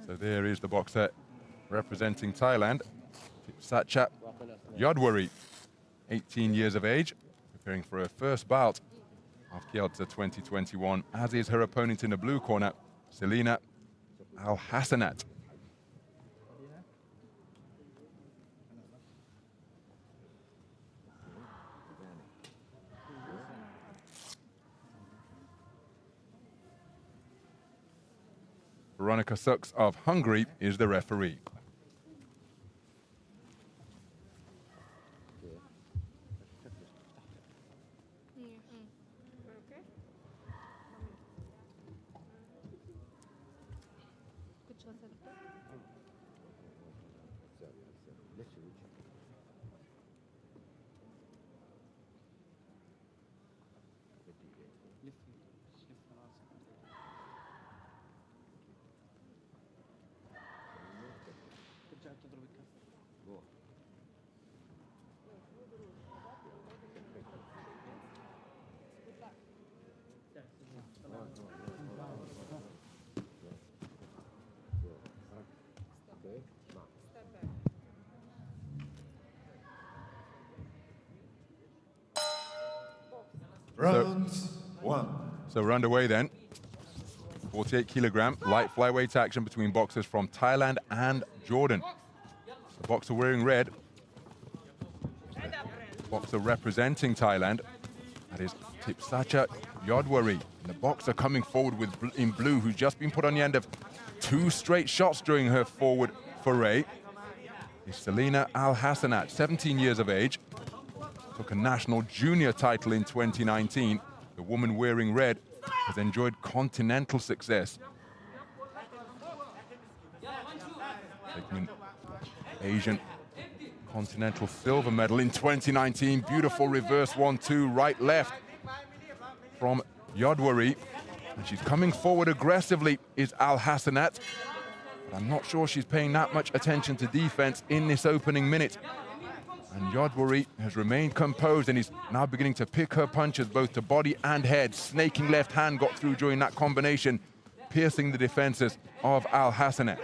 So there is the boxer representing Thailand, Thipsatcha YODWAREE, 18 years of age, preparing for her first bout of Kielce 2021, as is her opponent in the blue corner, Silina ALHASANAT. Veronica Suks of Hungary is the referee. Round one. So we're underway then. 48kg light flyweight action between boxers from Thailand and Jordan. The boxer wearing red, boxer representing Thailand, that is Thipsatcha YODWAREE. The boxer coming forward in blue, who's just been put on the end of 2 straight shots during her forward foray, is Silina ALHASANAT, 17 years of age. Took a national junior title in 2019. The woman wearing red has enjoyed continental success. Taking an Asian continental silver medal in 2019. Beautiful reverse 1-2, right, left from YODWAREE. And she's coming forward aggressively, is ALHASANAT. But I'm not sure she's paying that much attention to defense in this opening minute. And YODWAREE has remained composed and is now beginning to pick her punches both to body and head. Snaking left hand got through during that combination, piercing the defenses of ALHASANAT.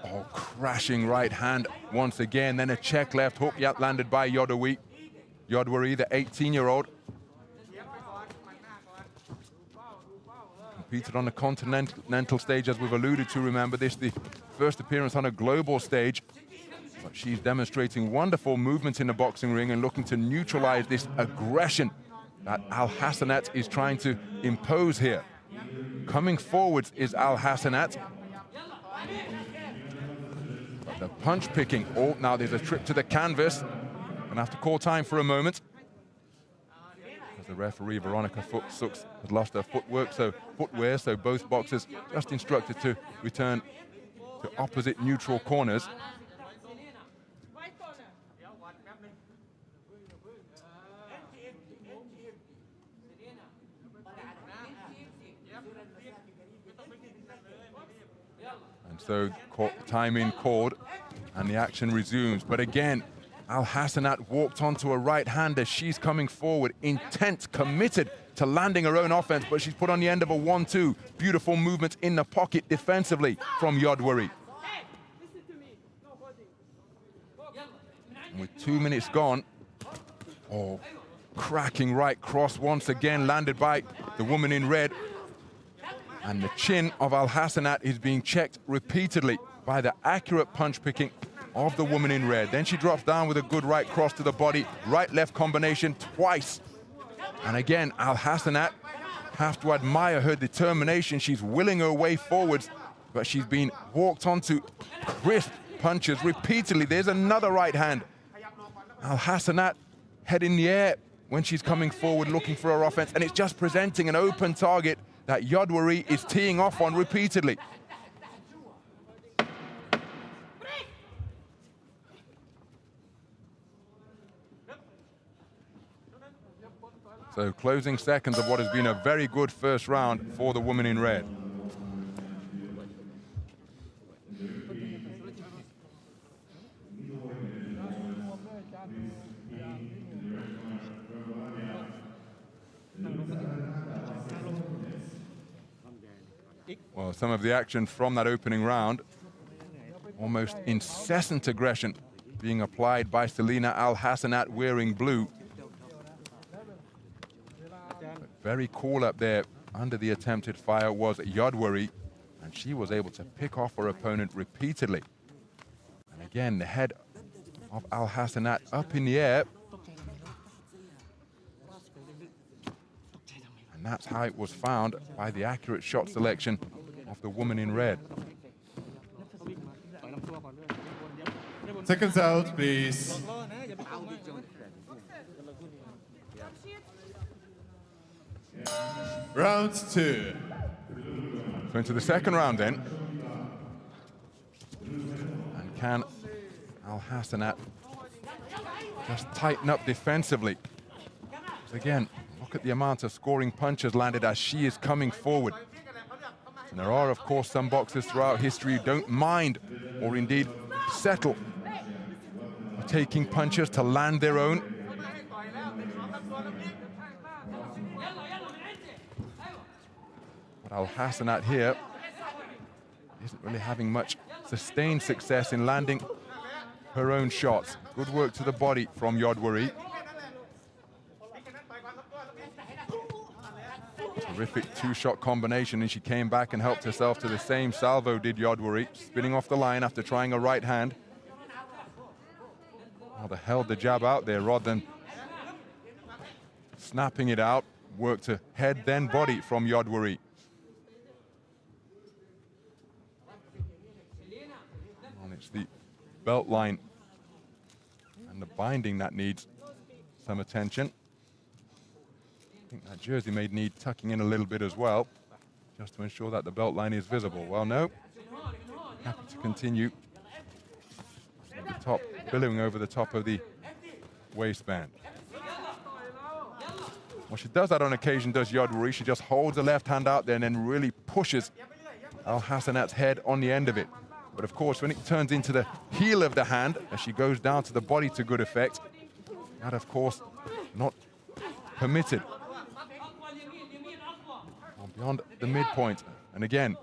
Oh, crashing right hand once again. Then a check left hook landed by YODWAREE. YODWAREE, the 18-year-old. Competed on the continental stage, as we've alluded to. Remember, this the first appearance on a global stage. But she's demonstrating wonderful movement in the boxing ring and looking to neutralize this aggression that ALHASANAT is trying to impose here. Coming forwards is ALHASANAT. But the punch picking. Oh, now there's a trip to the canvas. Gonna have to call time for a moment. The referee, Veronica Suks, has lost her footwear, so both boxers just instructed to return to opposite neutral corners. And so time in called, and the action resumes. But again, ALHASANAT walked onto a right hand as she's coming forward, intent, committed to landing her own offense, but she's put on the end of a 1-2. Beautiful movement in the pocket defensively from YODWAREE. And with 2 minutes gone, oh, cracking right cross once again landed by the woman in red. And the chin of ALHASANAT is being checked repeatedly by the accurate punch picking of the woman in red. Then she drops down with a good right cross to the body, right-left combination twice. And again, ALHASANAT, have to admire her determination. She's willing her way forwards, but she's been walked onto crisp punches repeatedly. There's another right hand. ALHASANAT head in the air when she's coming forward looking for her offense, and it's just presenting an open target that YODWAREE is teeing off on repeatedly. So closing seconds of what has been a very good first round for the woman in red. Well, some of the action from that opening round, almost incessant aggression being applied by Silina ALHASANAT wearing blue. But very cool up there under the attempted fire was YODWAREE, and she was able to pick off her opponent repeatedly. And again, the head of ALHASANAT up in the air. And that's how it was found by the accurate shot selection of the woman in red. Seconds out, please. Round 2. So into the second round then. And can ALHASANAT just tighten up defensively? So again, look at the amount of scoring punches landed as she is coming forward. And there are, of course, some boxers throughout history who don't mind or indeed settle for taking punches to land their own. But ALHASANAT here isn't really having much sustained success in landing her own shots. Good work to the body from YODWAREE. Terrific two-shot combination, and she came back and helped herself to the same salvo, did YODWAREE, spinning off the line after trying a right hand. Rather held the jab out there rather than snapping it out. Work to head, then body from YODWAREE. And it's the belt line and the binding that needs some attention. I think that jersey may need tucking in a little bit as well, just to ensure that the belt line is visible. Well, no. Happy to continue. The top, billowing over the top of the waistband. Well, she does that on occasion, does YODWAREE. She just holds the left hand out there and then really pushes ALHASANAT's head on the end of it. But of course, when it turns into the heel of the hand, as she goes down to the body to good effect, that, of course, not permitted. Beyond the midpoint. And again,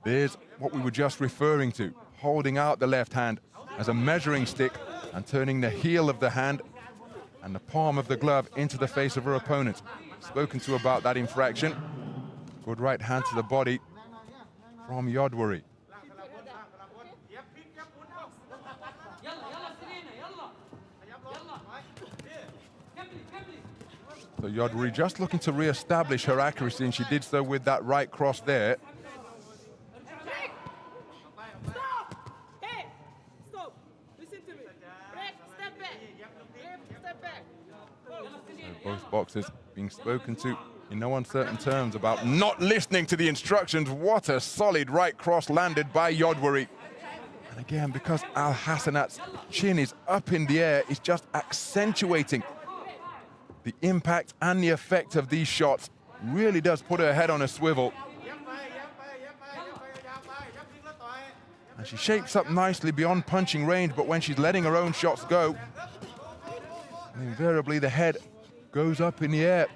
there's what we were just referring to, holding out the left hand as a measuring stick and turning the heel of the hand and the palm of the glove into the face of her opponent. Spoken to about that infraction. Good right hand to the body from YODWAREE. So YODWAREE just looking to re-establish her accuracy, and she did so with that right cross there. Stop! Hey! Stop! Listen to me. Break, step back. Step back. So both boxers being spoken to in no uncertain terms about not listening to the instructions. What a solid right cross landed by YODWAREE. And again, because ALHASANAT's chin is up in the air, it's just accentuating the impact and the effect of these shots. Really does put her head on a swivel. And she shapes up nicely beyond punching range, but when she's letting her own shots go, invariably the head goes up in the air.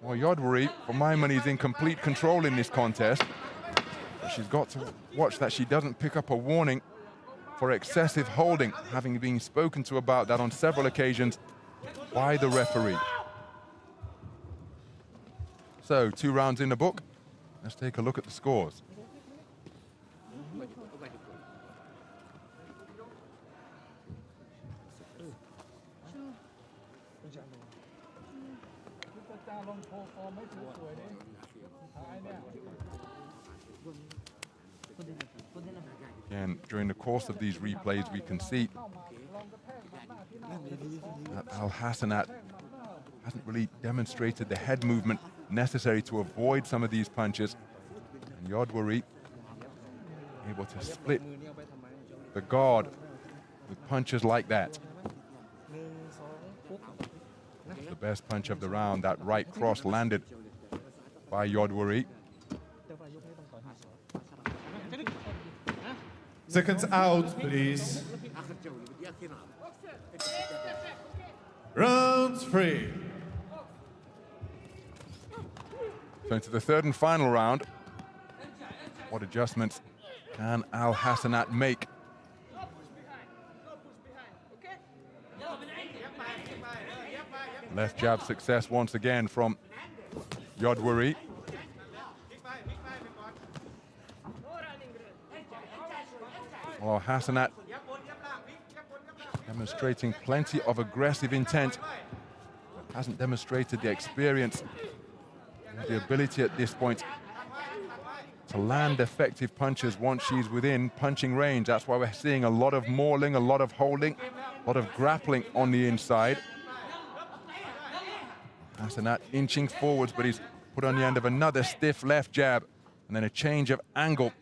Well, YODWAREE, for my money, is in complete control in this contest. She's got to watch that she doesn't pick up a warning for excessive holding, having been spoken to about that on several occasions by the referee. So, 2 rounds in the book. Let's take a look at the scores. Again, during the course of these replays, we can see that ALHASANAT hasn't really demonstrated the head movement necessary to avoid some of these punches. And YODWAREE able to split the guard with punches like that. The best punch of the round, that right cross landed by YODWAREE. Seconds out, please. Round 3. So into the third and final round. What adjustments can ALHASANAT make? No push behind. No push behind. Okay? Left jab success once again from YODWAREE. No running red. While ALHASANAT demonstrating plenty of aggressive intent, but hasn't demonstrated the experience and the ability at this point to land effective punches once she's within punching range. That's why we're seeing a lot of mauling, a lot of holding, a lot of grappling on the inside. ALHASANAT inching forwards, but he's put on the end of another stiff left jab, and then a change of angle,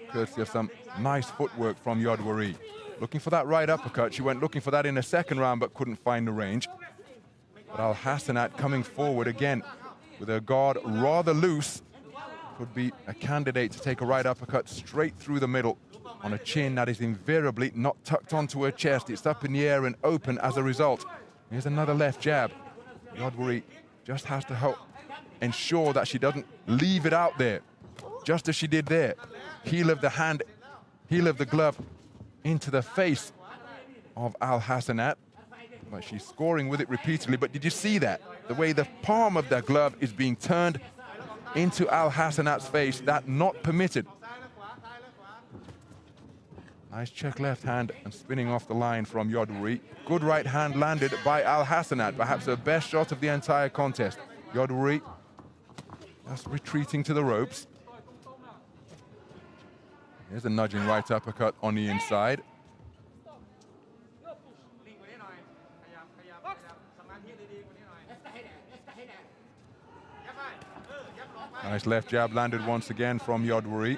courtesy of some nice footwork from YODWAREE. Looking for that right uppercut. She went looking for that in the second round, but couldn't find the range. But ALHASANAT coming forward again with her guard rather loose. Could be a candidate to take a right uppercut straight through the middle on a chin that is invariably not tucked onto her chest. It's up in the air and open as a result. Here's another left jab. YODWAREE just has to help ensure that she doesn't leave it out there, just as she did there. Heel of the hand, heel of the glove into the face of ALHASANAT. But she's scoring with it repeatedly. But did you see that? The way the palm of the glove is being turned into ALHASANAT's face, that not permitted. Nice check left hand and spinning off the line from YODWAREE. Good right hand landed by ALHASANAT, perhaps her best shot of the entire contest. YODWAREE just retreating to the ropes. Here's a nudging right uppercut on the inside. Nice left jab landed once again from YODWAREE.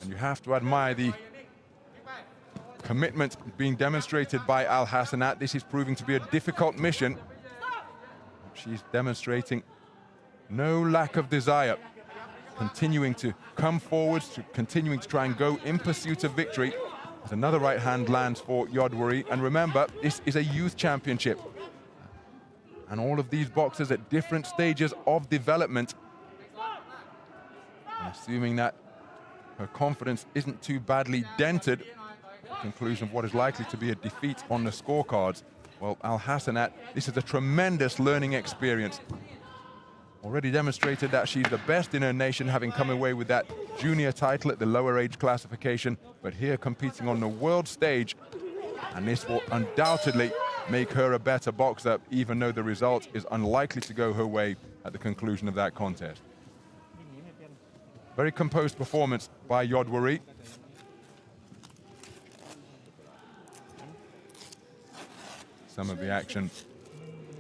And you have to admire the commitment being demonstrated by ALHASANAT. This is proving to be a difficult mission. She's demonstrating no lack of desire, continuing to come forwards, continuing to try and go in pursuit of victory. As another right hand lands for YODWAREE. And remember, this is a youth championship. And all of these boxers at different stages of development. And assuming that her confidence isn't too badly dented, conclusion of what is likely to be a defeat on the scorecards. Well, ALHASANAT, this is a tremendous learning experience. Already demonstrated that she's the best in her nation, having come away with that junior title at the lower age classification, but here competing on the world stage, and this will undoubtedly make her a better boxer, even though the result is unlikely to go her way at the conclusion of that contest. Very composed performance by YODWAREE. Some of the action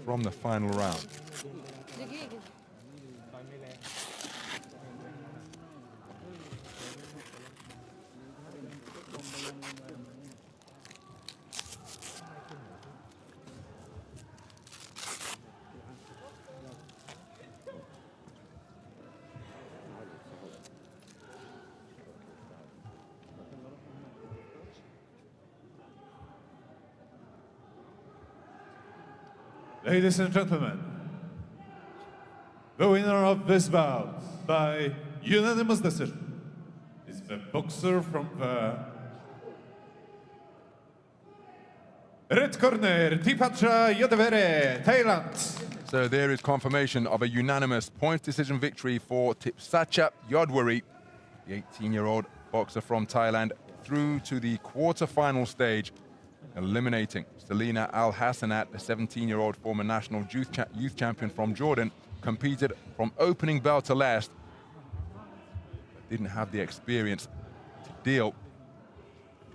from the final round. Ladies and gentlemen, the winner of this bout by unanimous decision is the boxer from the red corner, Thipsatcha, YODWAREE, Thailand. So there is confirmation of a unanimous points decision victory for Thipsatcha YODWAREE, the 18-year-old boxer from Thailand, through to the quarter-final stage, eliminating Silina ALHASANAT, the 17-year-old former national youth champion from Jordan, competed from opening bell to last, but didn't have the experience to deal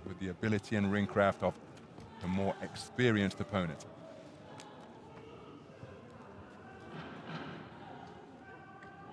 with the ability and ring craft of the more experienced opponent.